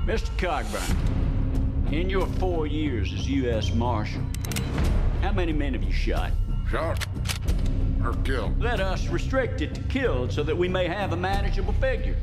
Mr. Cogburn, in your 4 years as U.S. Marshal, how many men have you shot? Shot or killed? Let us restrict it to killed so that we may have a manageable figure.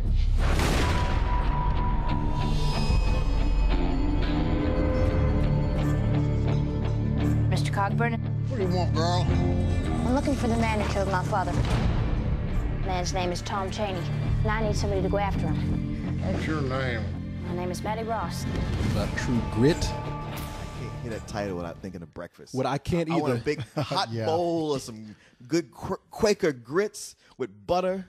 Mr. Cogburn? What do you want, girl? I'm looking for the man who killed my father. The man's name is Tom Cheney, and I need somebody to go after him. What's your name? My name is Maddie Ross. About True Grit. I can't hear that title without thinking of breakfast. What I can't I either. want a big hot Yeah. bowl of some good Quaker grits with butter.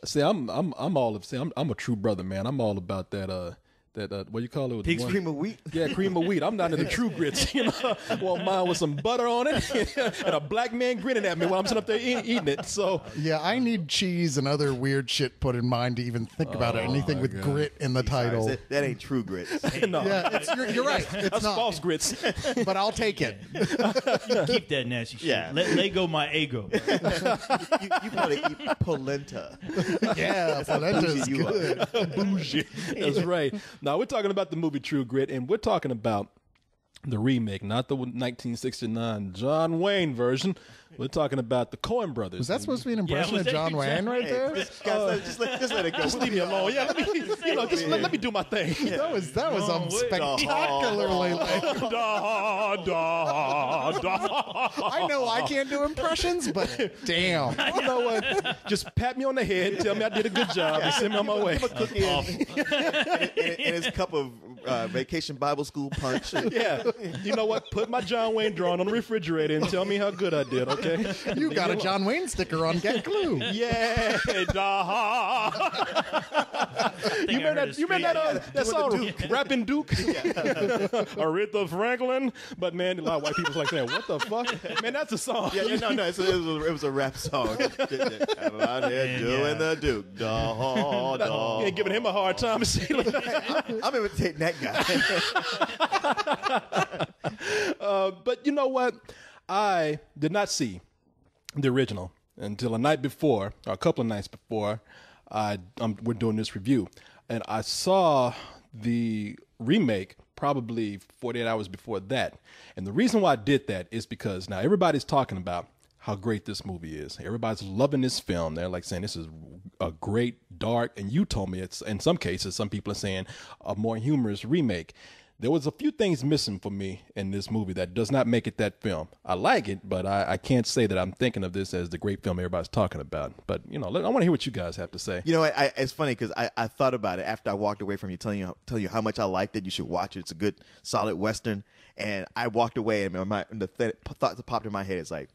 See, I'm all of. See, I'm a true brother, man. I'm all about that. What do you call it? Pig's cream of wheat. Yeah, cream of wheat. I'm not into the true grits. You know, I want mine with some butter on it and a black man grinning at me while I'm sitting up there eating it. So Yeah, I need cheese and other weird shit put in mind to even think about it. Anything with God. grit in the title. That ain't true grits. no, Yeah, you're right. It's that's not. false grits. But I'll take it. Keep that nasty shit. Yeah. Let go my ego. You want to eat polenta. Yeah, polenta's You are. good. Bougie. That's right. Now we're talking about the movie True Grit, and we're talking about the remake, not the 1969 John Wayne version. We're talking about the Coen brothers. Was that supposed to be an impression was of that John John Wayne right Hey, there? guys, just let it go. Just leave me alone. Yeah, let me do my thing. That was Wrong way. spectacularly late. Da, da, da. I know I can't do impressions, but damn. You know what? Just pat me on the head, tell me I did a good job, and send me on my way. Cookie and his cup of vacation Bible school punch. Yeah. You know what? Put my John Wayne drawing on the refrigerator and tell me how good I did, okay? You got a John Wayne sticker on Get Glue. Yeah. Da. You remember that song, Rapping Duke? Aretha Franklin? But man, a lot of white people's like saying, what the fuck? Man, that's a song. Yeah, no, it was a rap song. I'm out here doing the Duke. Da. You ain't giving him a hard time. I'm imitating that guy. But you know what? I did not see the original until a night before, or a couple of nights before, we're doing this review. And I saw the remake probably 48 hours before that. And the reason why I did that is because now everybody's talking about how great this movie is. Everybody's loving this film. They're like saying this is a great, dark, and you told me it's, in some cases, some people are saying a more humorous remake. There was a few things missing for me in this movie that does not make it that film. I like it, but I can't say that I'm thinking of this as the great film everybody's talking about. But, you know, I want to hear what you guys have to say. You know, it's funny because I thought about it after I walked away from you, telling you how much I liked it. You should watch it. It's a good, solid Western. And I walked away, and the thought that popped in my head is like,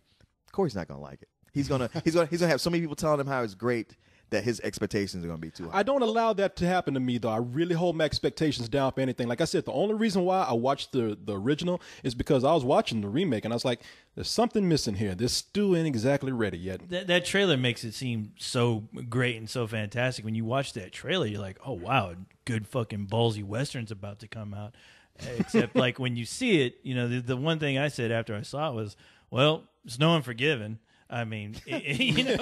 Corey's not gonna like it. He's gonna have so many people telling him how it's great that his expectations are going to be too high. I don't allow that to happen to me, though. I really hold my expectations down for anything. Like I said, the only reason why I watched the original is because I was watching the remake, and I was like, there's something missing here. This stew ain't exactly ready yet. That trailer makes it seem so great and so fantastic. When you watch that trailer, you're like, oh, wow, good fucking ballsy Western's about to come out. Except, like, when you see it, you know, the one thing I said after I saw it was, well, it's no Unforgiven. I mean, you know,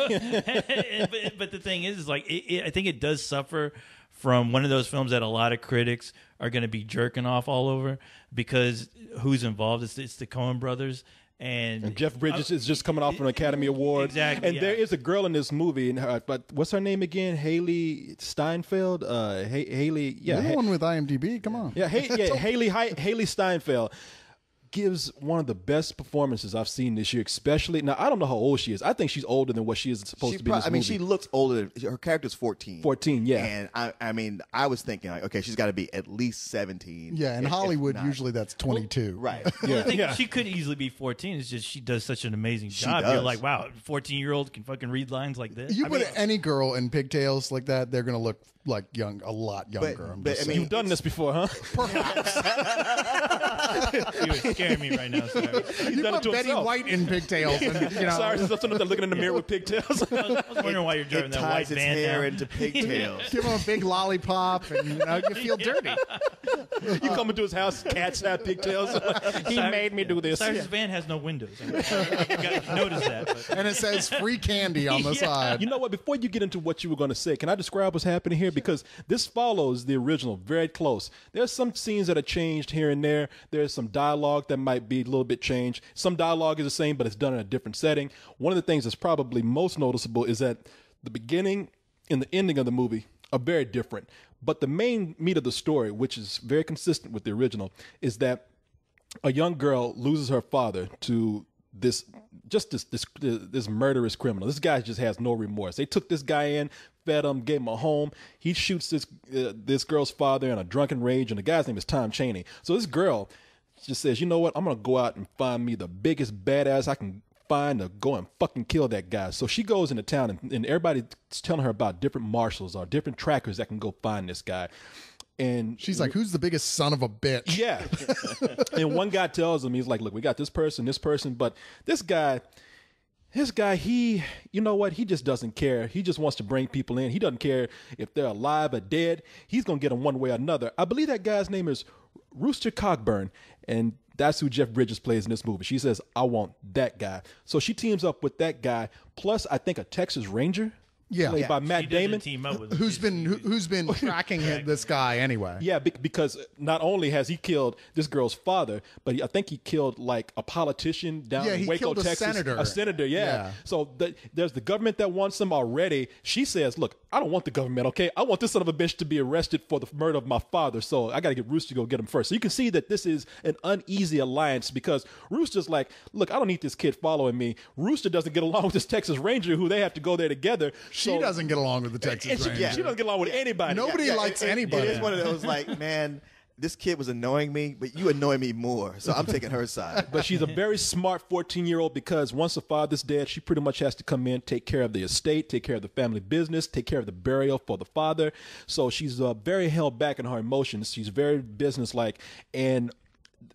but the thing is like, I think it does suffer from one of those films that a lot of critics are going to be jerking off all over because who's involved? It's the Coen brothers. And Jeff Bridges is just coming off an Academy Award. Exactly. And there is a girl in this movie, but what's her name again? Haley Steinfeld? Haley, yeah. You're the one with IMDb. Come on. Yeah, Haley Steinfeld gives one of the best performances I've seen this year, especially. Now, I don't know how old she is. I think she's older than what she is supposed to be in this movie. she looks older. Her character's 14. 14, yeah. And I mean, I was thinking, like, okay, she's got to be at least 17. Yeah, in Hollywood, usually that's 22. Right. Well, I think she could easily be 14. It's just she does such an amazing job. does. You're like, wow, 14-year-old can fucking read lines like this. You put any girl in pigtails like that, they're going to look like a lot younger. You've done this before, huh? Perhaps. You were scaring me right now. Sorry. You put Betty White in pigtails. And, you know. Sorry, since I'm sitting there looking in the mirror with pigtails. I was wondering why you're driving It that ties white its van hair now. into pigtails. Give him a big lollipop, and you feel dirty. You come into his house, cats have pigtails. He made me do this. Cyrus' van has no windows. I mean, you got to notice that. But. And it says free candy on the side. You know what? Before you get into what you were going to say, can I describe what's happening here? because this follows the original very close. There's some scenes that are changed here and there. There's some dialogue that might be a little bit changed. Some dialogue is the same, but it's done in a different setting. One of the things that's probably most noticeable is that the beginning and the ending of the movie are very different. But the main meat of the story, which is very consistent with the original, is that a young girl loses her father to this murderous criminal. This guy just has no remorse. They took this guy in, fed him, gave him a home. He shoots this girl's father in a drunken rage, and the guy's name is Tom Chaney. So this girl just says, you know what? I'm gonna go out and find me the biggest badass I can find to go and fucking kill that guy. So she goes into town, and everybody's telling her about different marshals or different trackers that can go find this guy. And she's like, who's the biggest son of a bitch? Yeah. And one guy tells him, he's like, look, we got this person, but this guy, he, you know what? He just doesn't care. He just wants to bring people in. He doesn't care if they're alive or dead. He's going to get them one way or another. I believe that guy's name is Rooster Cogburn, and that's who Jeff Bridges plays in this movie. She says, I want that guy. So she teams up with that guy, plus I think a Texas Ranger. Played by Matt Damon, team up with him. Who's been tracking this guy anyway? Yeah, because not only has he killed this girl's father, but I think he killed like a politician down in Waco, Texas. A senator, yeah. So there's the government that wants him already. She says, look, I don't want the government, okay? I want this son of a bitch to be arrested for the murder of my father, so I got to get Rooster to go get him first. So you can see that this is an uneasy alliance because Rooster's like, look, I don't need this kid following me. Rooster doesn't get along with this Texas Ranger who they have to go there together. She doesn't get along with the Texas Ranger. She doesn't get along with anybody. Nobody likes anybody. It is one of those like, man, this kid was annoying me, but you annoy me more, so I'm taking her side. But she's a very smart 14-year-old because once her father's dead, she pretty much has to come in, take care of the estate, take care of the family business, take care of the burial for the father. So she's very held back in her emotions. She's very businesslike. And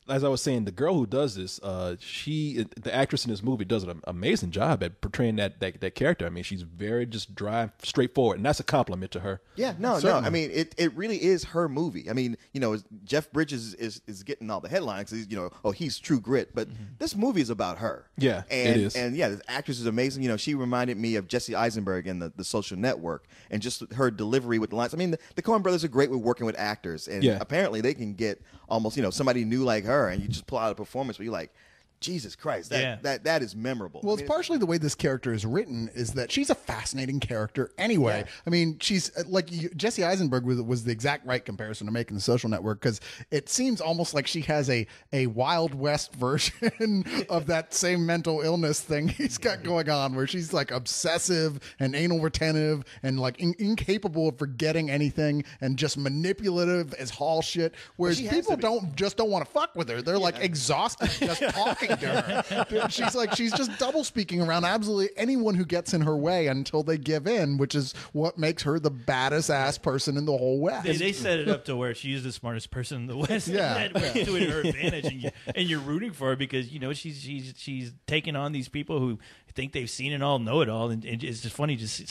as I was saying, the girl who does this, the actress in this movie does an amazing job at portraying that character. I mean, she's very just dry, straightforward, and that's a compliment to her. Yeah, no. I mean, it really is her movie. I mean, you know, Jeff Bridges is getting all the headlines. He's, you know, he's True Grit, but this movie is about her. Yeah, and, it is. And yeah, the actress is amazing. You know, she reminded me of Jesse Eisenberg in the Social Network, and just her delivery with the lines. I mean, the Coen brothers are great with working with actors, and apparently they can get almost, you know, somebody new like her, and you just pull out a performance where you're like, Jesus Christ, that is memorable. Well, it's partially the way this character is written is that she's a fascinating character anyway. Yeah. I mean, she's like Jesse Eisenberg was the exact right comparison to make in The Social Network because it seems almost like she has a Wild West version of that same mental illness thing he's got going on where she's like obsessive and anal retentive and like incapable of forgetting anything and just manipulative as hall shit. Whereas people don't want to fuck with her. They're like exhausted just talking to her. She's just double speaking around absolutely anyone who gets in her way until they give in, which is what makes her the baddest ass person in the whole West. They set it up to where she's the smartest person in the West. Yeah, to her advantage, and you're rooting for her because you know she's taking on these people who think they've seen it all, know it all, and it's just funny just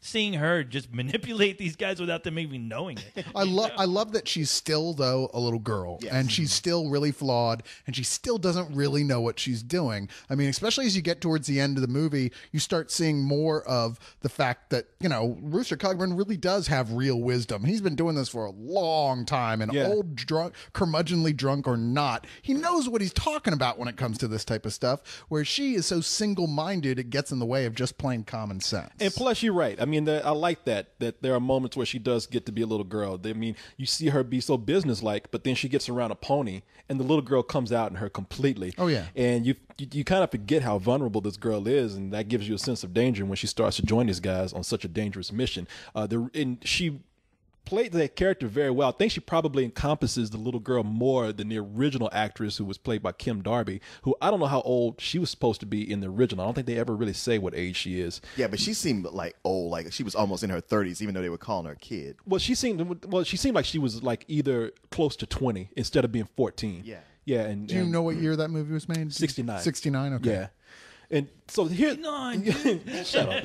seeing her just manipulate these guys without them even knowing it. I love that she's still though a little girl, and she's still really flawed, and she still doesn't really know what she's doing. I mean, especially as you get towards the end of the movie, you start seeing more of the fact that, you know, Rooster Cogburn really does have real wisdom. He's been doing this for a long time, and old drunk, curmudgeonly drunk or not, he knows what he's talking about when it comes to this type of stuff, where she is so single-minded it gets in the way of just plain common sense. And plus, you're right. I mean, I like that there are moments where she does get to be a little girl. I mean, you see her be so businesslike, but then she gets around a pony, and the little girl comes out in her completely. Oh, yeah. And you kind of forget how vulnerable this girl is, and that gives you a sense of danger when she starts to join these guys on such a dangerous mission. And she played that character very well. I think she probably encompasses the little girl more than the original actress who was played by Kim Darby, who I don't know how old she was supposed to be in the original. I don't think they ever really say what age she is. Yeah, but she seemed like old, like she was almost in her 30s, even though they were calling her a kid. Well, she seemed like she was like either close to 20 instead of being 14. Yeah. Yeah. And do you know what year that movie was made? 69. 69. Okay. Yeah. And so here, shut up.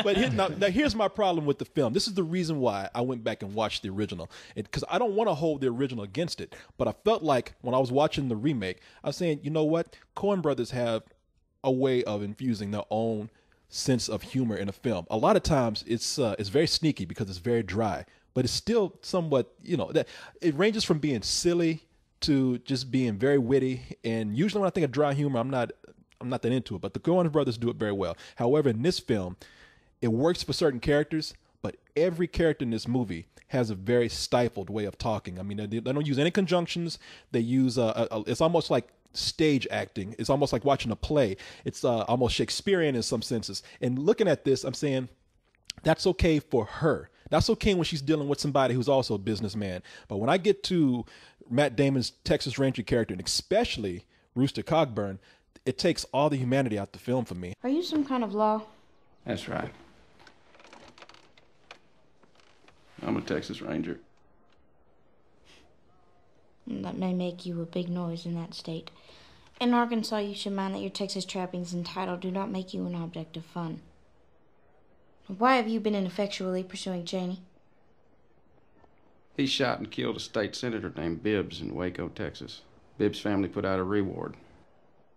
But now here's my problem with the film. This is the reason why I went back and watched the original, because I don't want to hold the original against it. But I felt like when I was watching the remake, I was saying, you know what, Coen brothers have a way of infusing their own sense of humor in a film. A lot of times it's very sneaky because it's very dry, but it's still somewhat, that it ranges from being silly to just being very witty. And usually when I think of dry humor, I'm not that into it, but the Coen brothers do it very well. However, in this film, it works for certain characters, but every character in this movie has a very stifled way of talking. I mean, they don't use any conjunctions. They use it's almost like stage acting. It's almost like watching a play. It's almost Shakespearean in some senses. And looking at this, I'm saying that's okay for her. That's okay when she's dealing with somebody who's also a businessman. But when I get to Matt Damon's Texas Ranger character, and especially Rooster Cogburn, it takes all the humanity out the film for me. Are you some kind of law? That's right. I'm a Texas Ranger. That may make you a big noise in that state. In Arkansas, you should mind that your Texas trappings and title do not make you an object of fun. Why have you been ineffectually pursuing Cheney? He shot and killed a state senator named Bibbs in Waco, Texas. Bibbs' family put out a reward.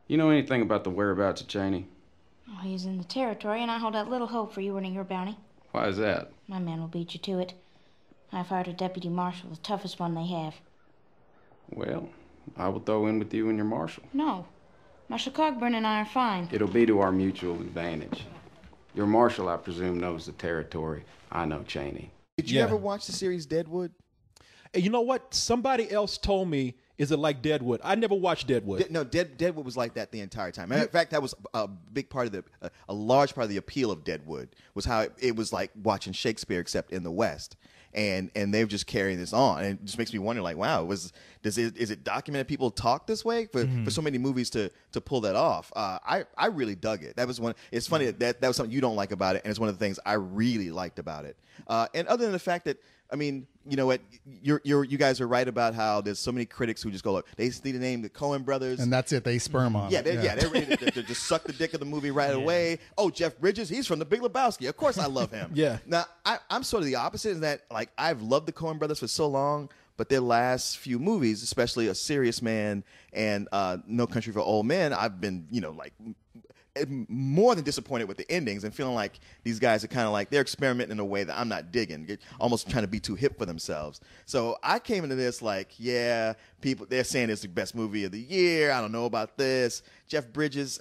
You know anything about the whereabouts of Cheney? Oh, he's in the territory, and I hold out little hope for you earning your bounty. Why is that? My man will beat you to it. I fired a deputy marshal, the toughest one they have. Well, I will throw in with you and your marshal. No. Marshal Cogburn and I are fine. It'll be to our mutual advantage. Your marshal, I presume, knows the territory. I know Cheney. Did you ever watch the series Deadwood? And you know what? Somebody else told me, is it like Deadwood? I never watched Deadwood. Deadwood was like that the entire time. In fact, that was a big part of a large part of the appeal of Deadwood was how it was like watching Shakespeare except in the West. And they've just carrying this on, and it just makes me wonder, like, wow, is it documented people talk this way for so many movies to pull that off? I really dug it. That was one. It's funny that was something you don't like about it, and it's one of the things I really liked about it. And other than the fact that, I mean, you know what, you guys are right about how there's so many critics who just go, look, they see the name the Coen brothers, and that's it. They sperm on. They're ready to just suck the dick of the movie right away. Oh, Jeff Bridges, he's from The Big Lebowski. Of course, I love him. Yeah. Now, I'm sort of the opposite in that, like, I've loved the Coen brothers for so long, but their last few movies, especially A Serious Man and No Country for Old Men, I've been, like, more than disappointed with the endings and feeling like these guys are kind of like they're experimenting in a way that I'm not digging, almost trying to be too hip for themselves. So I came into this like, yeah, people, they're saying it's the best movie of the year. I don't know about this. Jeff Bridges,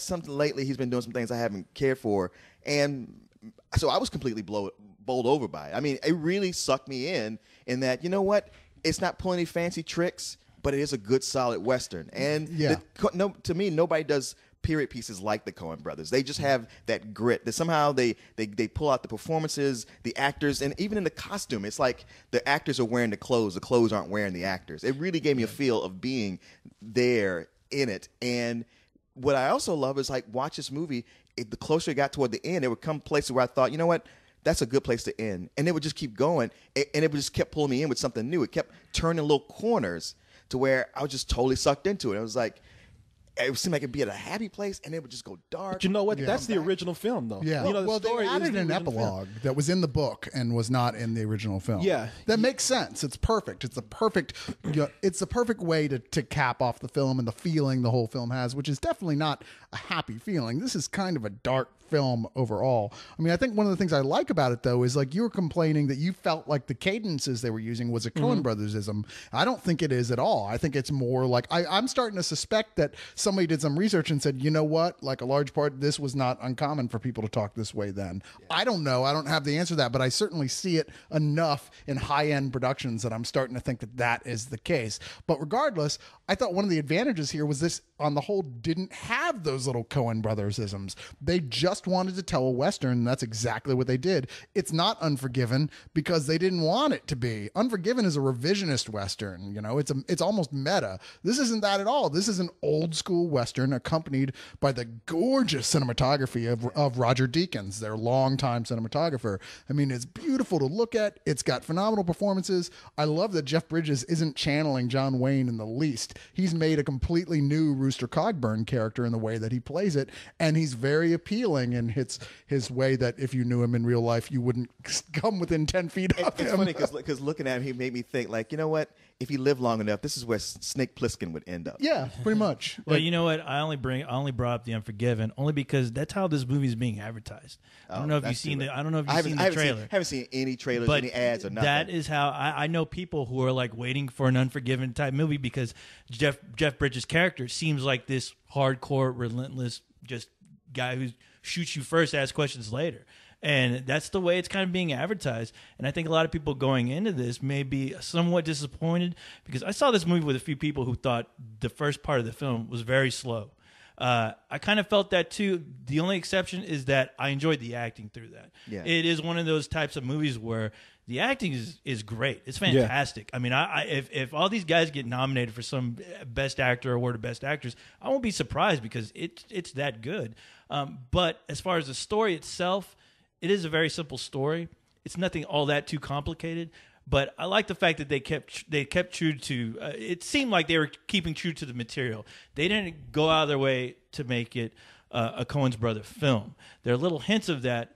something lately he's been doing some things I haven't cared for. And so I was completely bowled over by it. I mean, it really sucked me in that, you know what? It's not pulling any fancy tricks, but it is a good, solid Western. And to me, nobody does period pieces like the Coen brothers. They just have that grit that somehow they pull out the performances, the actors, and even in the costume, it's like the actors are wearing the clothes aren't wearing the actors. It really gave me a feel of being there in it. And what I also love is like watch this movie, the closer it got toward the end, it would come places where I thought, you know what, that's a good place to end. And it would just keep going, and it would just kept pulling me in with something new. It kept turning little corners to where I was just totally sucked into it. It was like, it seemed like it'd be at a happy place, and it would just go dark. But you know what? Yeah. That's the original film, though. Yeah. The story they added an epilogue that was in the book and was not in the original film. Yeah, that makes sense. It's perfect. It's the perfect. It's the perfect way to cap off the film and the feeling the whole film has, which is definitely not a happy feeling. This is kind of a dark film overall. I mean, I think one of the things I like about it though is like you were complaining that you felt like the cadences they were using was a Coen Brothersism. I don't think it is at all. I think it's more like I'm starting to suspect that somebody did some research and said, you know what, like a large part this was not uncommon for people to talk this way then. Yeah. I don't know. I don't have the answer to that, but I certainly see it enough in high-end productions that I'm starting to think that is the case. But regardless, I thought one of the advantages here was this on the whole didn't have those little Coen Brothers-isms. They just wanted to tell a Western, and that's exactly what they did. It's not Unforgiven because they didn't want it to be. Unforgiven is a revisionist Western. It's almost meta. This isn't that at all. This is an old school Western accompanied by the gorgeous cinematography of Roger Deakins, their longtime cinematographer. I mean, it's beautiful to look at. It's got phenomenal performances. I love that Jeff Bridges isn't channeling John Wayne in the least. He's made a completely new Rooster Cogburn character in the way that he plays it, and he's very appealing in his way that if you knew him in real life, you wouldn't come within 10 feet of him. It's funny because looking at him, he made me think, like, you know what? If he lived long enough, this is where Snake Plissken would end up. Yeah, pretty much. Well, you know what? I only brought up The Unforgiven only because that's how this movie is being advertised. I don't know if you've seen the. I don't know if you've seen the trailer. Haven't seen any trailers, But any ads, or nothing. that is how I know people who are like waiting for an Unforgiven type movie because Jeff Bridges' character seems like this hardcore, relentless, just guy who shoots you first, asks questions later. And that's the way it's kind of being advertised. And I think a lot of people going into this may be somewhat disappointed because I saw this movie with a few people who thought the first part of the film was very slow. I kind of felt that too. The only exception is that I enjoyed the acting through that. Yeah. It is one of those types of movies where the acting is great. It's fantastic. Yeah. I mean, if all these guys get nominated for some Best Actor award or Best Actress, I won't be surprised because it's that good. But as far as the story itself, it is a very simple story. It's nothing all that too complicated. But I like the fact that they kept true to. It seemed like they were keeping true to the material. They didn't go out of their way to make it a Coen's brother film. There are little hints of that,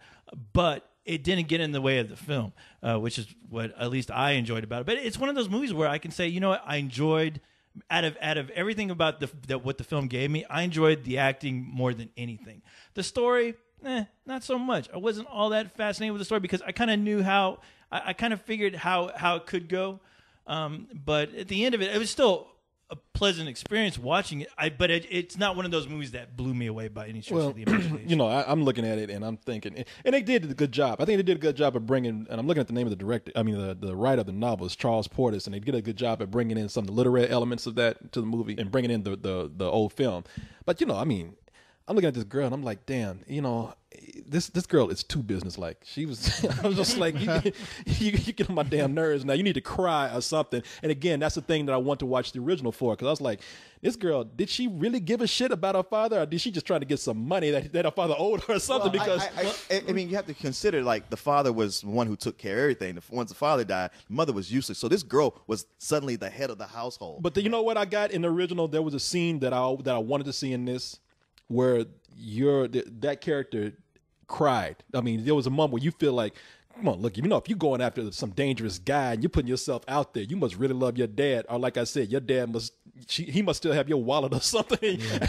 but it didn't get in the way of the film, which is what at least I enjoyed about it. But it's one of those movies where I can say, you know what, I enjoyed out of everything about what the film gave me. I enjoyed the acting more than anything. The story, not so much. I wasn't all that fascinated with the story because I kind of knew how. I kind of figured how it could go, but at the end of it, it was still a pleasant experience watching it. But it's not one of those movies that blew me away by any stretch of the imagination. You know, I'm looking at it and I'm thinking, and they did a good job. I think they did a good job of bringing, and I'm looking at the name of the director. I mean, the writer of the novel is Charles Portis, and they did a good job at bringing in some of the literary elements of that to the movie and bringing in the old film. But you know, I mean, I'm looking at this girl and I'm like, damn, you know, this girl is too businesslike. She was, I was just like, you get on my damn nerves now. You need to cry or something. And again, that's the thing that I want to watch the original for, because I was like, this girl, did she really give a shit about her father, or did she just try to get some money that her father owed her or something? Well, because I mean, you have to consider, like, the father was the one who took care of everything. Once the father died, the mother was useless. So this girl was suddenly the head of the household. But you know what I got in the original? There was a scene that I wanted to see in this, where that character cried. I mean, there was a moment where you feel like, come on, look, you know, if you're going after some dangerous guy and you're putting yourself out there, you must really love your dad. Or like I said, your dad he must still have your wallet or something. Yeah.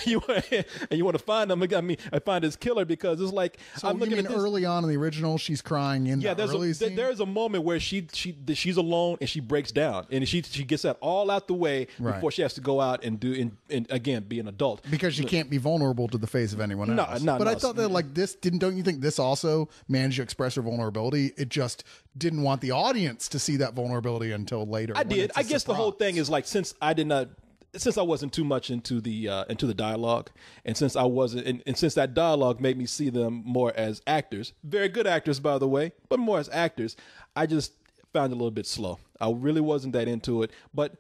and you want to find him. I mean, I find his killer, because it's like, so I'm looking at this. Early on in the original, she's crying in the early scene? There's a moment where she's alone and she breaks down, and she gets that all out the way before she has to go out and and again be an adult, because she can't be vulnerable to the face of anyone else. But I thought that, like, this don't you think this also managed to express her vulnerability? It just didn't want the audience to see that vulnerability until later. I did. I guess the whole thing is, like, since I wasn't too much into the dialogue, and since I wasn't, and since that dialogue made me see them more as actors, very good actors, by the way, but more as actors, I just found it a little bit slow. I really wasn't that into it, but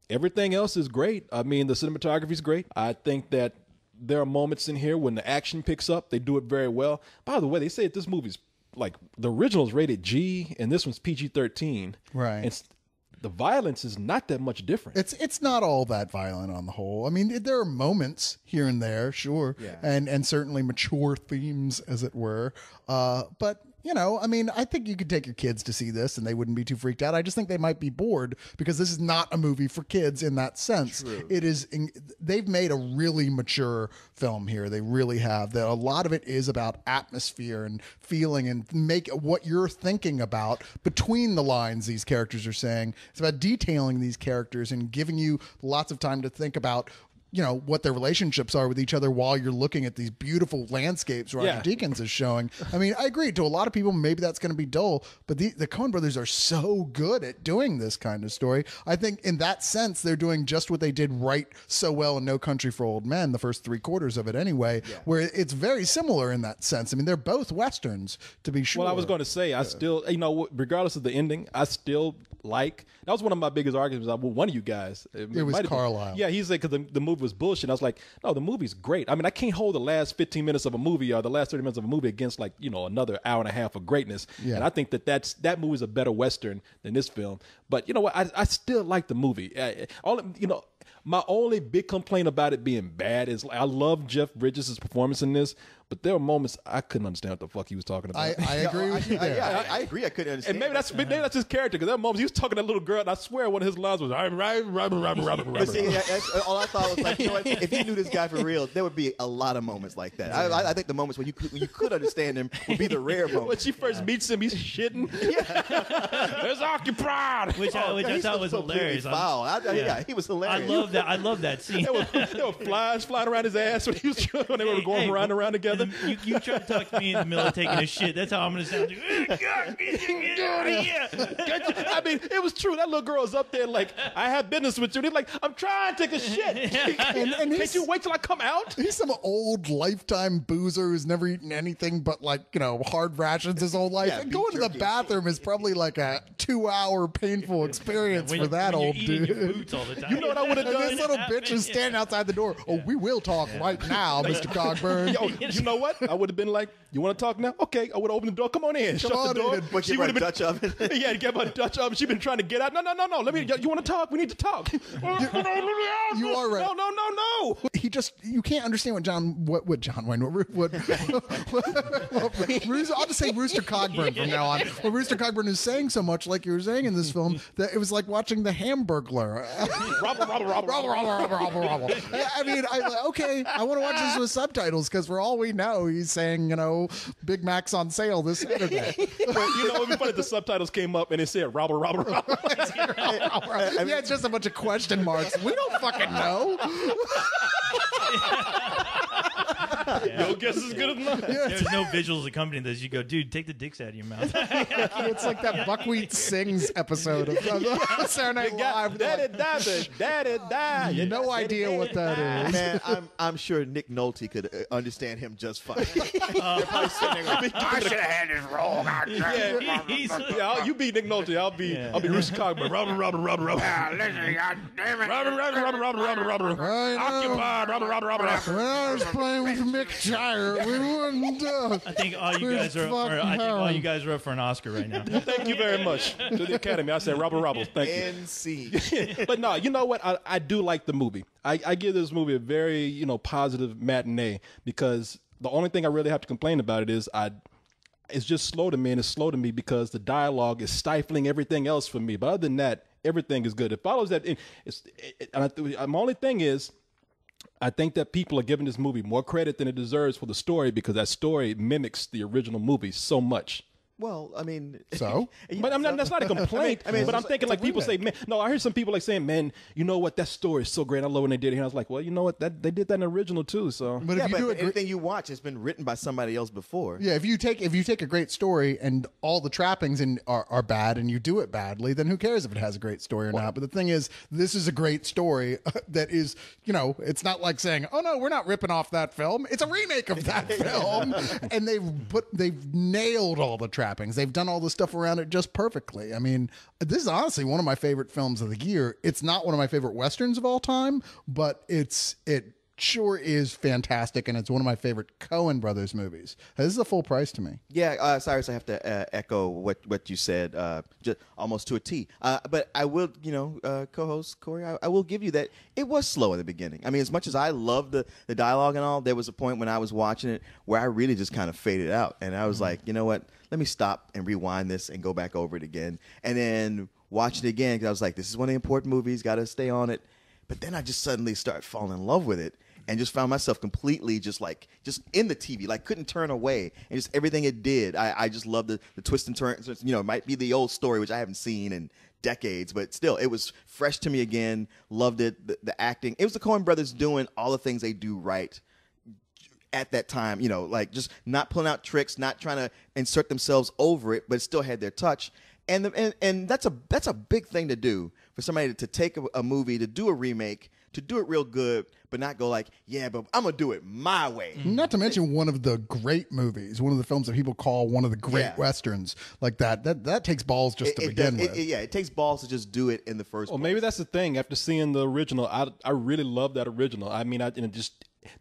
everything else is great. I mean, the cinematography is great. I think that there are moments in here when the action picks up. They do it very well. By the way, they say that this movie's, like, the original is rated G and this one's PG-13. Right. And the violence is not that much different. It's not all that violent on the whole. I mean, there are moments here and there, sure, and certainly mature themes, as it were. But you know, I mean, I think you could take your kids to see this and they wouldn't be too freaked out. I just think they might be bored, because this is not a movie for kids in that sense. True. It is. They've made a really mature film here. They really have. That a lot of it is about atmosphere and feeling, and make what you're thinking about between the lines these characters are saying. It's about detailing these characters and giving you lots of time to think about, you know, what their relationships are with each other while you're looking at these beautiful landscapes Roger Deakins is showing. I mean, I agree. To a lot of people, maybe that's going to be dull, but the Coen brothers are so good at doing this kind of story. I think in that sense, they're doing just what they did right so well in No Country for Old Men, the first 3/4 of it anyway, where it's very similar in that sense. I mean, they're both Westerns, to be sure. Well, I was going to say, I still, you know, regardless of the ending, I still like, that was one of my biggest arguments with one of you guys. It was Carlisle. Yeah, he said, because the movie was bullshit. I was like, no, the movie's great. I mean, I can't hold the last 15 minutes of a movie or the last 30 minutes of a movie against, like, you know, another hour and a half of greatness. Yeah. And I think that movie's a better Western than this film. But you know what? I still like the movie. my only big complaint about it being bad is I love Jeff Bridges' performance in this, but there were moments I couldn't understand what the fuck he was talking about. I agree with you there. I agree. I couldn't understand. And maybe that's his character, because there were moments he was talking to that little girl, and I swear one of his lines was, "I'm right." But see, all I thought was like, you know what? If you knew this guy for real, there would be a lot of moments like that. I think the moments when you could understand him would be the rare moments. When she first meets him, he's shitting. There's occupied. Which I thought was hilarious. Foul. He was hilarious. I love that scene. There were flies flying around his ass when they were going around together. You try to talk to me in the middle of taking a shit. That's how I'm going to sound. I mean, it was true. That little girl was up there like, I have business with you. And he's like, I'm trying to take a shit. And Can't you wait till I come out? He's some old lifetime boozer who's never eaten anything but hard rations his whole life. Yeah, And going to the bathroom is probably like a 2-hour painful experience for that old dude. Boots all the time. You know what I would have And done? this little bitch is standing outside the door. Oh, we will talk right now, Mr. Cogburn. Yo, you know what? I would have been like, you want to talk now? Okay. I would have opened the door. Come on in. Shut on the door. in. But she would have been Dutch oven. Yeah, give her a Dutch oven. She's been trying to get out. No. You want to talk? We need to talk. You are right. No. You can't understand what John Wayne, I'll just say Rooster Cogburn from now on. Well, Rooster Cogburn is saying so much, like you were saying in this film, that it was like watching The Hamburglar. Robber. I mean, I want to watch this with subtitles, because for all we know, he's saying, Big Mac's on sale this Saturday. It would be funny if the subtitles came up and it said robber. Yeah, it's just a bunch of question marks. We don't fucking know. Your guess is good enough. There's no visuals accompanying this. You go, dude, take the dicks out of your mouth. It's like that Buckwheat Sings episode of Saturday Night Live. Daddy died. No idea what that is. Man, I'm sure Nick Nolte could understand him just fine. They're probably sitting there like, I should have had this role. Yeah, you be Nick Nolte. I'll be Rooster Cogburn. Robber. Listen, goddammit. Robber. Occupied. Robber. When I was playing with Mick Jagger, we wouldn't. I think all you guys are up for an Oscar right now. Thank you very much to the Academy. I said Robert. Thank you. NC. But no, you know what? I do like the movie. I give this movie a very positive matinee, because the only thing I really have to complain about it is it's just slow to me, and it's slow to me because the dialogue is stifling everything else for me. But other than that, everything is good. It follows that. My only thing is, I think that people are giving this movie more credit than it deserves for the story, because that story mimics the original movie so much. Well, I mean, so, but that's not a complaint. But I'm thinking like people say, man, no, I heard some people like saying, man, you know what, that story is so great. I love when they did it here. I was like, well, you know what, they did that in the original too. So, but if you do anything you watch has been written by somebody else before. Yeah, if you take a great story and all the trappings are bad, and you do it badly, then who cares if it has a great story or not? But the thing is, this is a great story that is, it's not like saying, oh no, we're not ripping off that film. It's a remake of that film, and they've nailed all the trappings. They've done all the stuff around it just perfectly. I mean, this is honestly one of my favorite films of the year. It's not one of my favorite Westerns of all time, but it sure is fantastic, and it's one of my favorite Coen Brothers movies. This is a full price to me. Yeah, Cyrus, I have to echo what you said, just almost to a T. But I will, co-host Corey, I will give you that it was slow in the beginning. I mean, as much as I loved the dialogue and all, there was a point when I was watching it where I really just kind of faded out, and I was like, you know what? Let me stop and rewind this and go back over it again, and then watch it again, because I was like, this is one of the important movies, got to stay on it. But then I just suddenly started falling in love with it, and just found myself completely just in the TV, like couldn't turn away, and just everything it did. I just loved the twists and turns. It might be the old story, which I haven't seen in decades, but still, it was fresh to me again. Loved it. The acting. It was the Coen Brothers doing all the things they do right at that time, like just not pulling out tricks, not trying to insert themselves over it, but it still had their touch. And that's a big thing to do, for somebody to take a movie, to do a remake, to do it real good, but not go like, yeah, but I'm going to do it my way. Not to mention one of the great movies, one of the films that people call one of the great Westerns, like that takes balls just to begin with. It takes balls to just do it in the first place. Well, maybe that's the thing. After seeing the original, I really love that original. I mean,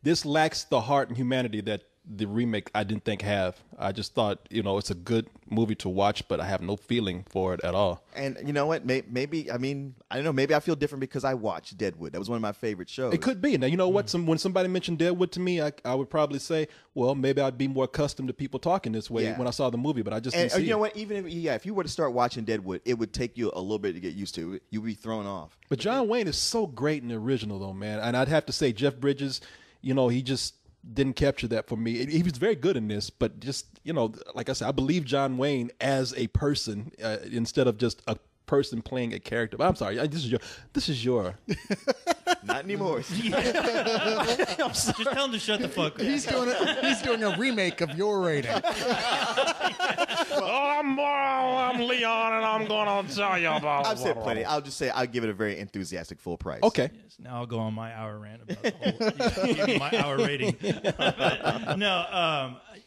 this lacks the heart and humanity that the remake I didn't think have. I just thought, it's a good movie to watch, but I have no feeling for it at all. And you know what? Maybe, I don't know. Maybe I feel different because I watched Deadwood. That was one of my favorite shows. It could be. Now, you know what? When somebody mentioned Deadwood to me, I would probably say, well, maybe I'd be more accustomed to people talking this way when I saw the movie, but I just didn't see you know it. what? Even if you were to start watching Deadwood, it would take you a little bit to get used to. You'd be thrown off. But John Wayne is so great in the original, though, man. And I'd have to say Jeff Bridges, he just didn't capture that for me. He was very good in this, but just, like I said, I believe John Wayne as a person instead of just a person playing a character. But I'm sorry, this is your Not anymore. Just tell him to shut the fuck up. He's doing a remake of your rating. I'm Leon, and I'm going to tell you about. I've said plenty. I'll just say I'll give it a very enthusiastic full price. Okay. Yes, now I'll go on my hour rant about the whole, give you my hour rating.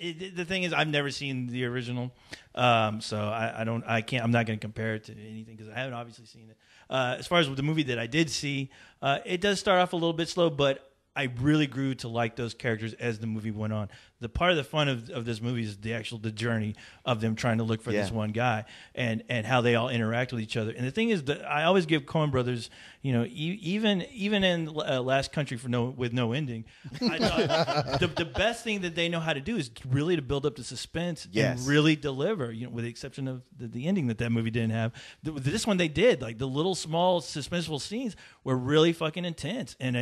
The thing is, I've never seen the original, so I'm not going to compare it to anything because I haven't obviously seen it. As far as the movie that I did see, it does start off a little bit slow, but I really grew to like those characters as the movie went on. The part of the fun of this movie is the journey of them trying to look for this one guy and how they all interact with each other. And the thing is that I always give Coen Brothers, even in Last Country with No Ending, I thought the best thing that they know how to do is really to build up the suspense and really deliver. With the exception of the ending that movie didn't have. This one they did. Like the little small suspenseful scenes were really fucking intense, and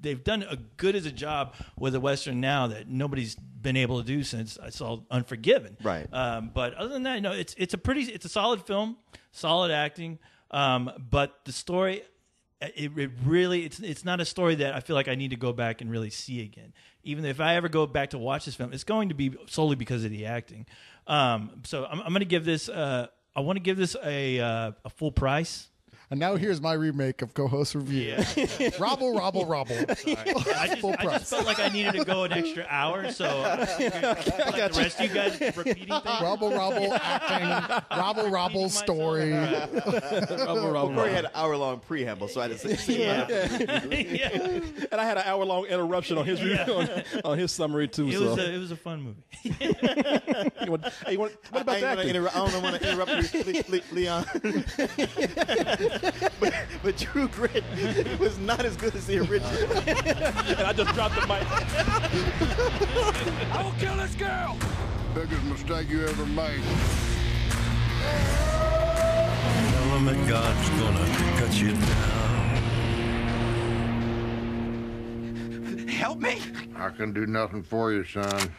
they've done a good as a job with a Western now that nobody's been able to do since I saw Unforgiven. Right. But other than that, it's a solid film, solid acting. But the story, it's not a story that I feel like I need to go back and really see again. Even if I ever go back to watch this film, it's going to be solely because of the acting. So I'm going to give this. I want to give this a full price. And now here's my remake of co-host review. Yeah. Robble. I just felt like I needed to go an extra hour, so like the rest of you guys repeating things. Robble acting. Robble story. Corey had an hour-long preamble, so I had to say Yeah. And I had an hour-long interruption on his on his summary too. It was a fun movie. What about that? I don't want to interrupt you, Leon. but True Grit was not as good as the original. And I just dropped the mic. I will kill this girl. Biggest mistake you ever made. Tell him that God's gonna cut you down. Help me. I can do nothing for you, son.